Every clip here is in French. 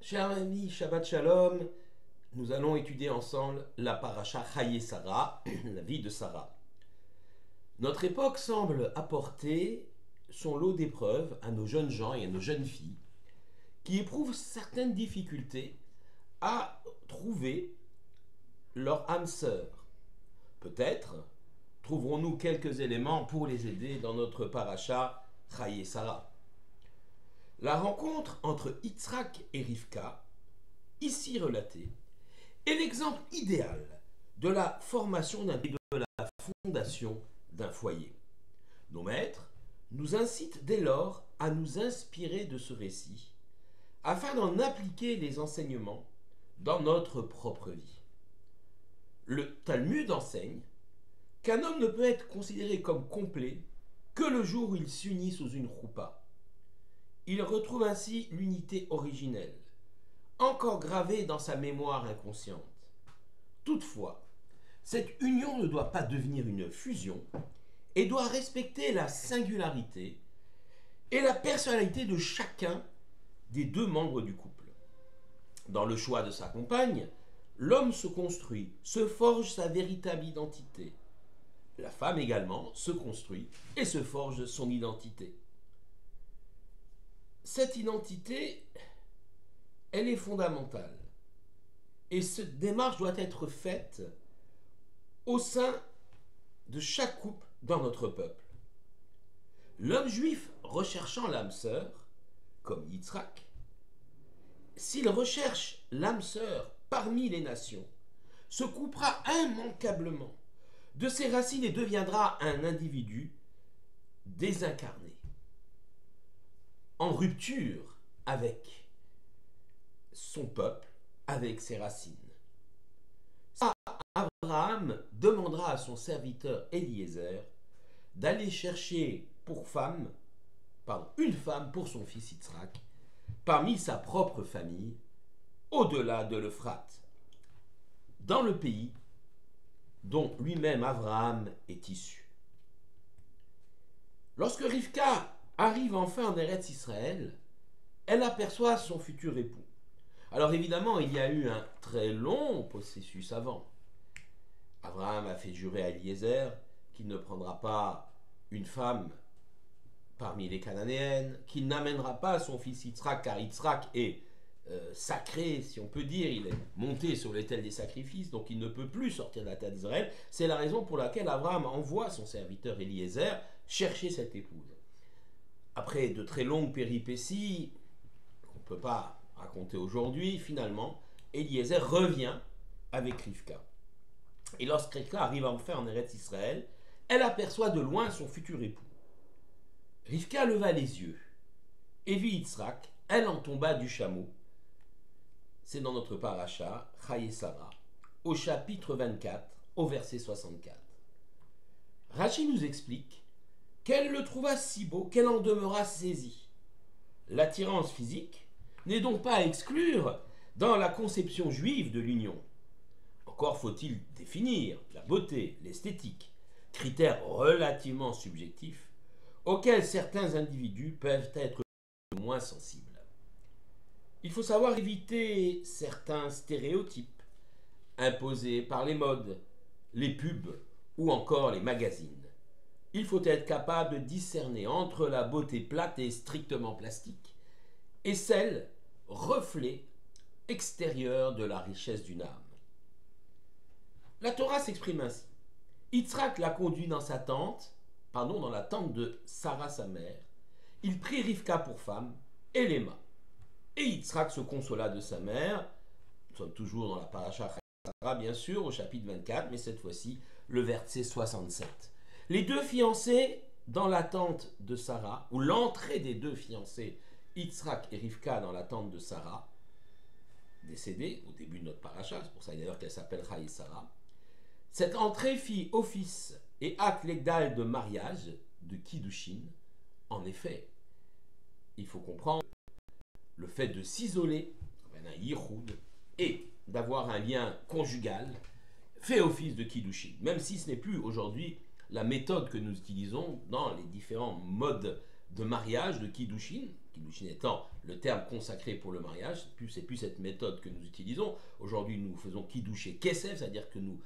Chers amis, Shabbat Shalom, nous allons étudier ensemble la paracha Chaye Sarah, la vie de Sarah. Notre époque semble apporter son lot d'épreuves à nos jeunes gens et à nos jeunes filles qui éprouvent certaines difficultés à trouver leur âme sœur. Peut-être trouverons-nous quelques éléments pour les aider dans notre paracha Chaye Sarah. La rencontre entre Yitzhak et Rivka, ici relatée, est l'exemple idéal de la formation et de la fondation d'un foyer. Nos maîtres nous incitent dès lors à nous inspirer de ce récit afin d'en appliquer les enseignements dans notre propre vie. Le Talmud enseigne qu'un homme ne peut être considéré comme complet que le jour où il s'unit sous une choupa. Il retrouve ainsi l'unité originelle, encore gravée dans sa mémoire inconsciente. Toutefois, cette union ne doit pas devenir une fusion et doit respecter la singularité et la personnalité de chacun des deux membres du couple. Dans le choix de sa compagne, l'homme se construit, se forge sa véritable identité. La femme également se construit et se forge son identité. Cette identité, elle est fondamentale. Et cette démarche doit être faite au sein de chaque couple dans notre peuple. L'homme juif recherchant l'âme sœur, comme Yitzhak, s'il recherche l'âme sœur parmi les nations, se coupera immanquablement de ses racines et deviendra un individu désincarné, en rupture avec son peuple, avec ses racines. Abraham demandera à son serviteur Eliezer d'aller chercher une femme pour son fils Yitzhak, parmi sa propre famille, au-delà de l'Euphrate, dans le pays dont lui-même Abraham est issu. Lorsque Rivka arrive enfin en Eretz Israël, elle aperçoit son futur époux. Alors évidemment, il y a eu un très long processus avant. Abraham a fait jurer à Eliezer qu'il ne prendra pas une femme parmi les Cananéennes, qu'il n'amènera pas son fils Yitzhak, car Yitzhak est sacré, si on peut dire, il est monté sur l'autel des sacrifices, donc il ne peut plus sortir de la terre d'Israël. C'est la raison pour laquelle Abraham envoie son serviteur Eliezer chercher cette épouse. Après de très longues péripéties, qu'on ne peut pas raconter aujourd'hui, finalement, Eliezer revient avec Rivka. Et lorsque Rivka arrive enfin en Eretz Israël, elle aperçoit de loin son futur époux. Rivka leva les yeux et vit Yitzhak, elle en tomba du chameau. C'est dans notre paracha, Chaye Sarah, au chapitre 24, au verset 64. Rashi nous explique qu'elle le trouva si beau qu'elle en demeura saisie. L'attirance physique n'est donc pas à exclure dans la conception juive de l'union. Encore faut-il définir la beauté, l'esthétique, critères relativement subjectifs auxquels certains individus peuvent être moins sensibles. Il faut savoir éviter certains stéréotypes imposés par les modes, les pubs ou encore les magazines. Il faut être capable de discerner entre la beauté plate et strictement plastique et celle, reflet extérieur de la richesse d'une âme. La Torah s'exprime ainsi. Yitzhak l'a conduit dans la tente de Sarah sa mère. Il prit Rivka pour femme et l'aima. Et Yitzhak se consola de sa mère. Nous sommes toujours dans la paracha Sarah, bien sûr, au chapitre 24, mais cette fois-ci, le verset 67. Les deux fiancés dans la tente de Sarah, ou l'entrée des deux fiancés, Yitzhak et Rivka dans la tente de Sarah, décédée au début de notre paracha, c'est pour ça d'ailleurs qu'elle s'appelle Chaye Sarah. Cette entrée fit office et acte légal de mariage, de Kiddushin. En effet, il faut comprendre le fait de s'isoler, un yichud, et d'avoir un lien conjugal, fait office de Kiddushin, même si ce n'est plus aujourd'hui la méthode que nous utilisons dans les différents modes de mariage de Kiddushin, Kiddushin étant le terme consacré pour le mariage, c'est plus cette méthode que nous utilisons. Aujourd'hui, nous faisons Kiddush et Kesef, c'est-à-dire que le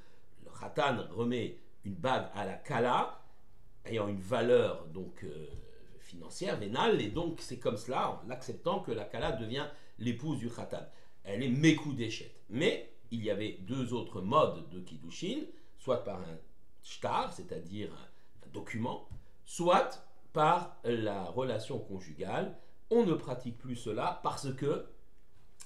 Khatan remet une bague à la Kala, ayant une valeur donc financière, vénale, et donc c'est comme cela, en l'acceptant que la Kala devient l'épouse du Khatan. Elle est Mekudeshet. Mais il y avait deux autres modes de Kiddushin, soit par un shtar, c'est-à-dire un document, soit par la relation conjugale. On ne pratique plus cela parce que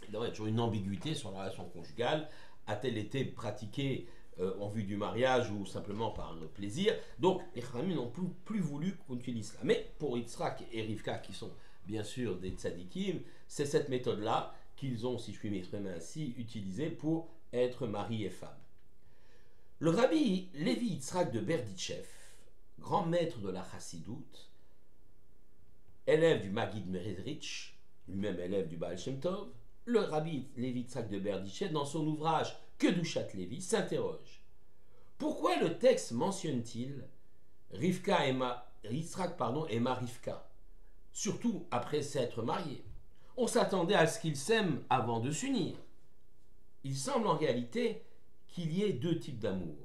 il y a toujours une ambiguïté sur la relation conjugale. A-t-elle été pratiquée en vue du mariage ou simplement par le plaisir? Donc les Khamim n'ont plus voulu qu'on utilise cela. Mais pour Yitzhak et Rivka, qui sont bien sûr des tzadikim, c'est cette méthode-là qu'ils ont, si je puis m'exprimer ainsi, utilisée pour être mari et femme. Le rabbi Lévi Yitzhak de Berditchev, grand maître de la Chassidoute, élève du Maggid Mezritch, lui-même élève du Baal Shem Tov, le rabbi Lévi Yitzhak de Berditchev, dans son ouvrage Kedushat Lévi, s'interroge. Pourquoi le texte mentionne-t-il Yitzhak et ma Rivka, surtout après s'être mariés? On s'attendait à ce qu'ils s'aiment avant de s'unir. Il semble en réalité qu'il y ait deux types d'amour.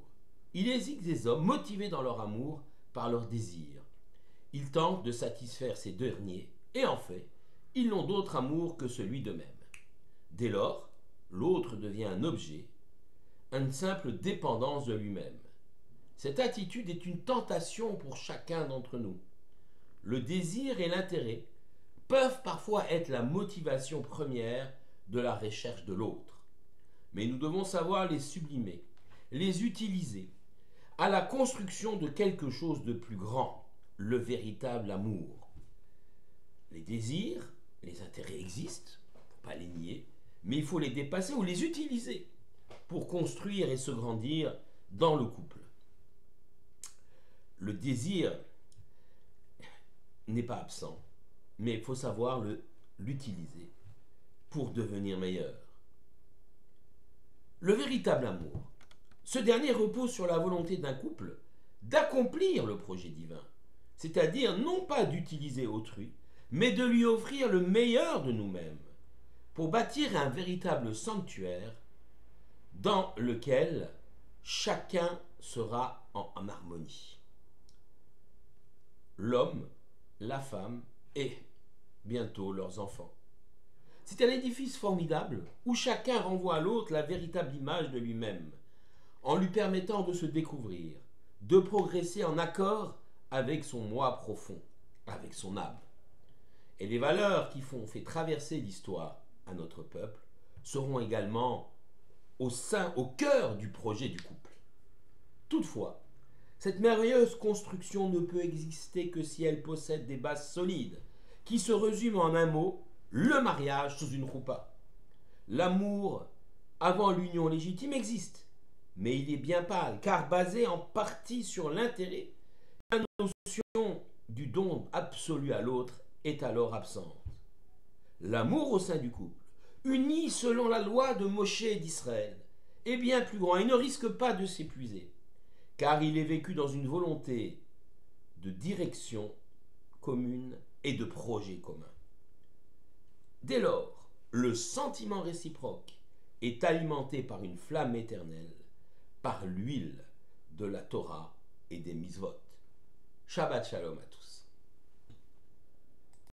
Il existe des hommes motivés dans leur amour par leur désir. Ils tentent de satisfaire ces derniers, et en fait, ils n'ont d'autre amour que celui d'eux-mêmes. Dès lors, l'autre devient un objet, une simple dépendance de lui-même. Cette attitude est une tentation pour chacun d'entre nous. Le désir et l'intérêt peuvent parfois être la motivation première de la recherche de l'autre. Mais nous devons savoir les sublimer, les utiliser à la construction de quelque chose de plus grand, le véritable amour. Les désirs, les intérêts existent, il ne faut pas les nier, mais il faut les dépasser ou les utiliser pour construire et se grandir dans le couple. Le désir n'est pas absent, mais il faut savoir l'utiliser pour devenir meilleur. Le véritable amour, ce dernier repose sur la volonté d'un couple d'accomplir le projet divin, c'est-à-dire non pas d'utiliser autrui, mais de lui offrir le meilleur de nous-mêmes, pour bâtir un véritable sanctuaire dans lequel chacun sera en harmonie. L'homme, la femme et bientôt leurs enfants. C'est un édifice formidable où chacun renvoie à l'autre la véritable image de lui-même, en lui permettant de se découvrir, de progresser en accord avec son moi profond, avec son âme. Et les valeurs qui font fait traverser l'histoire à notre peuple seront également au cœur du projet du couple. Toutefois, cette merveilleuse construction ne peut exister que si elle possède des bases solides, qui se résument en un mot, le mariage sous une roupa. L'amour avant l'union légitime existe, mais il est bien pâle, car basé en partie sur l'intérêt. La notion du don absolu à l'autre est alors absente. L'amour au sein du couple, uni selon la loi de Moshe et d'Israël, est bien plus grand et ne risque pas de s'épuiser, car il est vécu dans une volonté de direction commune et de projet commun. Dès lors, le sentiment réciproque est alimenté par une flamme éternelle, par l'huile de la Torah et des mitzvot. Shabbat shalom à tous.